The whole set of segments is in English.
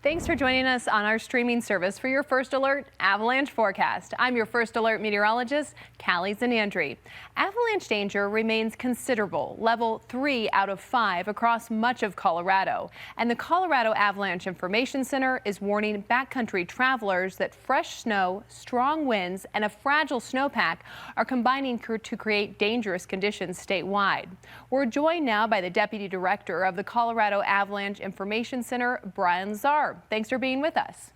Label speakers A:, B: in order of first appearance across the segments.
A: Thanks for joining us on our streaming service for your First Alert Avalanche Forecast. I'm your First Alert meteorologist, Callie Zanandri. Avalanche danger remains considerable, level 3 out of 5 across much of Colorado. And the Colorado Avalanche Information Center is warning backcountry travelers that fresh snow, strong winds, and a fragile snowpack are combining to create dangerous conditions statewide. We're joined now by the Deputy Director of the Colorado Avalanche Information Center, Brian Lazar. Thanks for being with us.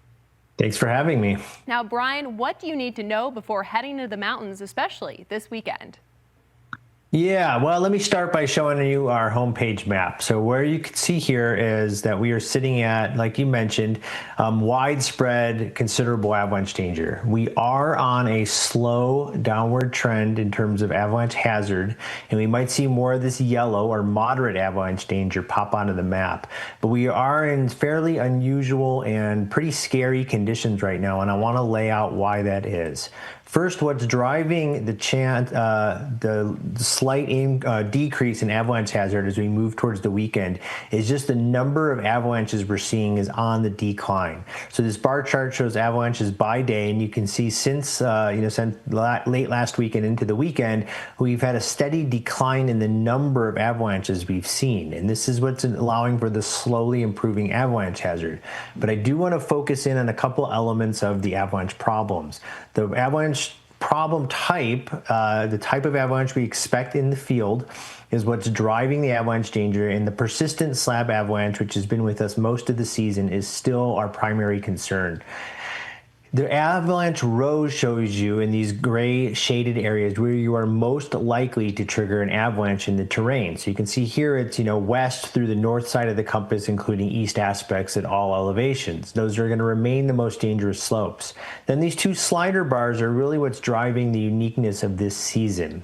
B: Thanks for having me.
A: Now, Brian, what do you need to know before heading to the mountains, especially this weekend?
B: Yeah, well, let me start by showing you our homepage map. So where you can see here is that we are sitting at, like you mentioned, widespread considerable avalanche danger. We are on a slow downward trend in terms of avalanche hazard, and we might see more of this yellow or moderate avalanche danger pop onto the map. But we are in fairly unusual and pretty scary conditions right now, and I want to lay out why that is. First, what's driving the slight decrease in avalanche hazard as we move towards the weekend is just the number of avalanches we're seeing is on the decline. So this bar chart shows avalanches by day, and you can see since late last week and into the weekend, we've had a steady decline in the number of avalanches we've seen, and this is what's allowing for the slowly improving avalanche hazard. But I do want to focus in on a couple elements of the avalanche problems. The avalanche problem type, the type of avalanche we expect in the field, is what's driving the avalanche danger, and the persistent slab avalanche, which has been with us most of the season, is still our primary concern. The avalanche row shows you in these gray shaded areas where you are most likely to trigger an avalanche in the terrain. So you can see here it's west through the north side of the compass, including east aspects at all elevations. Those are going to remain the most dangerous slopes. Then these two slider bars are really what's driving the uniqueness of this season.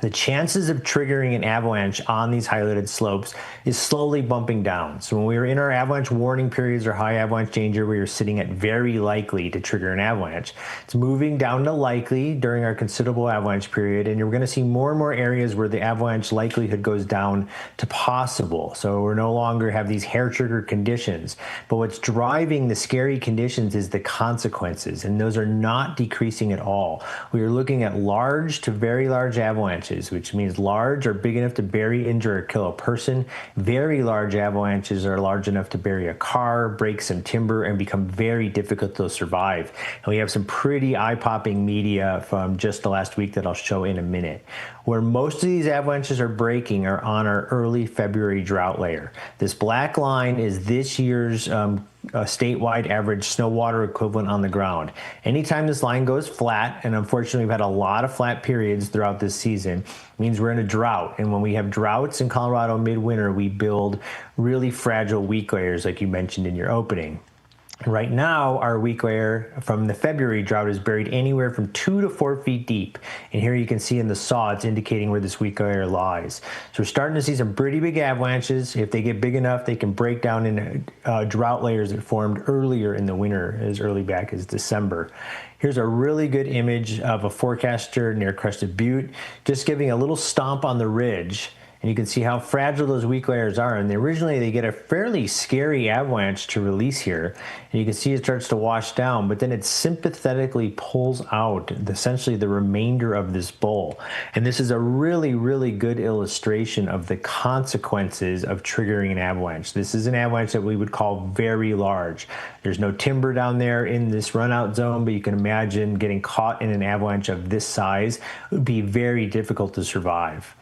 B: The chances of triggering an avalanche on these highlighted slopes is slowly bumping down. So when we were in our avalanche warning periods or high avalanche danger, we were sitting at very likely to trigger an avalanche. It's moving down to likely during our considerable avalanche period, and you're going to see more and more areas where the avalanche likelihood goes down to possible. So we're no longer have these hair trigger conditions. But what's driving the scary conditions is the consequences, and those are not decreasing at all. We are looking at large to very large avalanches, which means large are big enough to bury, injure, or kill a person. Very large avalanches are large enough to bury a car, break some timber, and become very difficult to survive. And we have some pretty eye-popping media from just the last week that I'll show in a minute. Where most of these avalanches are breaking are on our early February drought layer. This black line is this year's statewide average snow water equivalent on the ground. Anytime this line goes flat, and unfortunately we've had a lot of flat periods throughout this season, means we're in a drought. And when we have droughts in Colorado midwinter, we build really fragile weak layers like you mentioned in your opening. Right now, our weak layer from the February drought is buried anywhere from 2 to 4 feet deep. And here you can see in the saw, it's indicating where this weak layer lies. So we're starting to see some pretty big avalanches. If they get big enough, they can break down into drought layers that formed earlier in the winter, as early back as December. Here's a really good image of a forecaster near Crested Butte, just giving a little stomp on the ridge. And you can see how fragile those weak layers are. And originally they get a fairly scary avalanche to release here. And you can see it starts to wash down, but then it sympathetically pulls out essentially the remainder of this bowl. And this is a really, really good illustration of the consequences of triggering an avalanche. This is an avalanche that we would call very large. There's no timber down there in this runout zone, but you can imagine getting caught in an avalanche of this size would be very difficult to survive.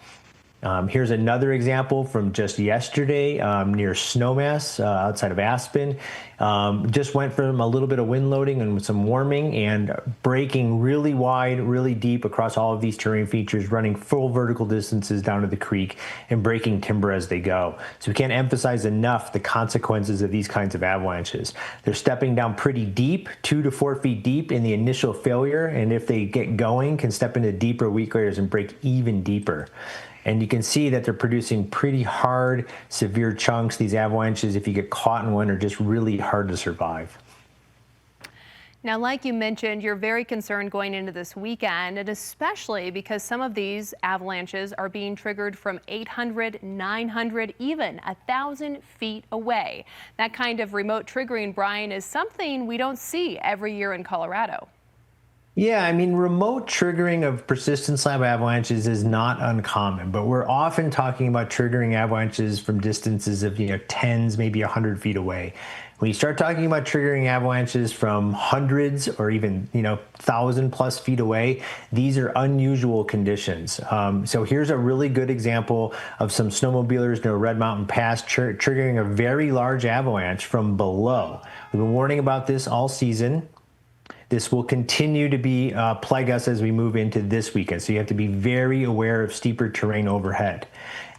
B: Here's another example from just yesterday near Snowmass outside of Aspen. Just went from a little bit of wind loading and some warming and breaking really wide, really deep across all of these terrain features, running full vertical distances down to the creek and breaking timber as they go. So we can't emphasize enough the consequences of these kinds of avalanches. They're stepping down pretty deep, 2 to 4 feet deep in the initial failure, and if they get going, can step into deeper weak layers and break even deeper. And you can see that they're producing pretty hard, severe chunks. These avalanches, if you get caught in one, are just really hard to survive.
A: Now, like you mentioned, you're very concerned going into this weekend, and especially because some of these avalanches are being triggered from 800, 900, even 1,000 feet away. That kind of remote triggering, Brian, is something we don't see every year in Colorado.
B: Yeah, I mean, remote triggering of persistent slab avalanches is not uncommon, but we're often talking about triggering avalanches from distances of, tens, maybe 100 feet away. When you start talking about triggering avalanches from hundreds or even, 1,000+ feet away, these are unusual conditions. So here's a really good example of some snowmobilers near Red Mountain Pass triggering a very large avalanche from below. We've been warning about this all season. This will continue to be plague us as we move into this weekend. So you have to be very aware of steeper terrain overhead.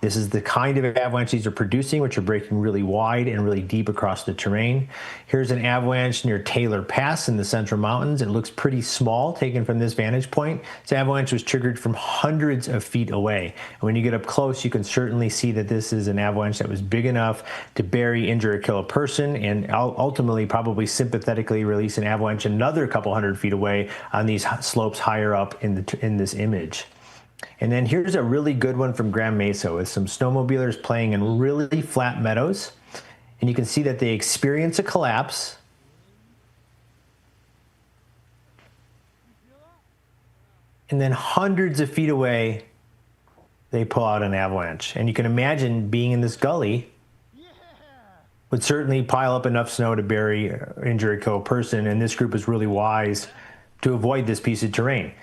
B: This is the kind of avalanche these are producing, which are breaking really wide and really deep across the terrain. Here's an avalanche near Taylor Pass in the Central Mountains. It looks pretty small taken from this vantage point. This avalanche was triggered from hundreds of feet away. And when you get up close, you can certainly see that this is an avalanche that was big enough to bury, injure, or kill a person, and ultimately probably sympathetically release an avalanche another couple hundred feet away on these slopes higher up in this image. And then here's a really good one from Grand Mesa with some snowmobilers playing in really flat meadows. And you can see that they experience a collapse. And then hundreds of feet away, they pull out an avalanche. And you can imagine being in this gully would certainly pile up enough snow to bury, injure, or kill a person. And this group is really wise to avoid this piece of terrain.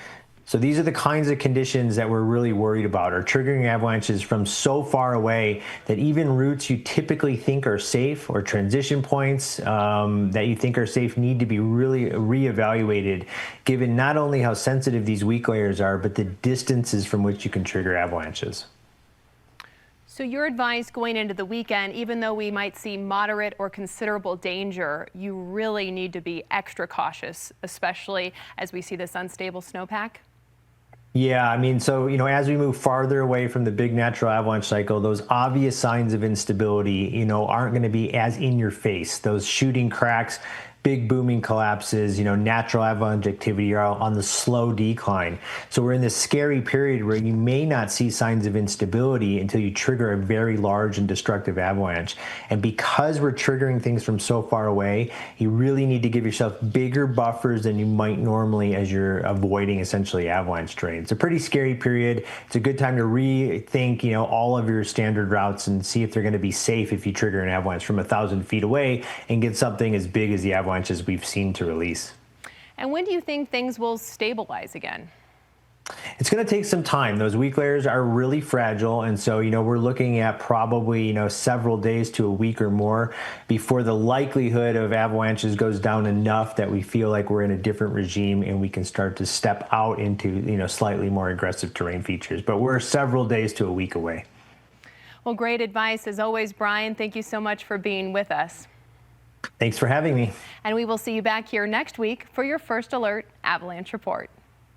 B: So these are the kinds of conditions that we're really worried about, are triggering avalanches from so far away that even routes you typically think are safe or transition points that you think are safe need to be really reevaluated, given not only how sensitive these weak layers are, but the distances from which you can trigger avalanches.
A: So your advice going into the weekend, even though we might see moderate or considerable danger, you really need to be extra cautious, especially as we see this unstable snowpack?
B: Yeah, I mean, so, as we move farther away from the big natural avalanche cycle, those obvious signs of instability, aren't going to be as in your face. Those shooting cracks, big booming collapses, natural avalanche activity are on the slow decline. So we're in this scary period where you may not see signs of instability until you trigger a very large and destructive avalanche. And because we're triggering things from so far away, you really need to give yourself bigger buffers than you might normally as you're avoiding essentially avalanche terrain. It's a pretty scary period. It's a good time to rethink, all of your standard routes and see if they're going to be safe if you trigger an avalanche from 1,000 feet away and get something as big as the avalanches we've seen to release.
A: And when do you think things will stabilize again?
B: It's going to take some time. Those weak layers are really fragile. And so, we're looking at probably, several days to a week or more before the likelihood of avalanches goes down enough that we feel like we're in a different regime and we can start to step out into, slightly more aggressive terrain features. But we're several days to a week away.
A: Well, great advice as always, Brian. Thank you so much for being with us.
B: Thanks for having me.
A: And we will see you back here next week for your First Alert Avalanche Report.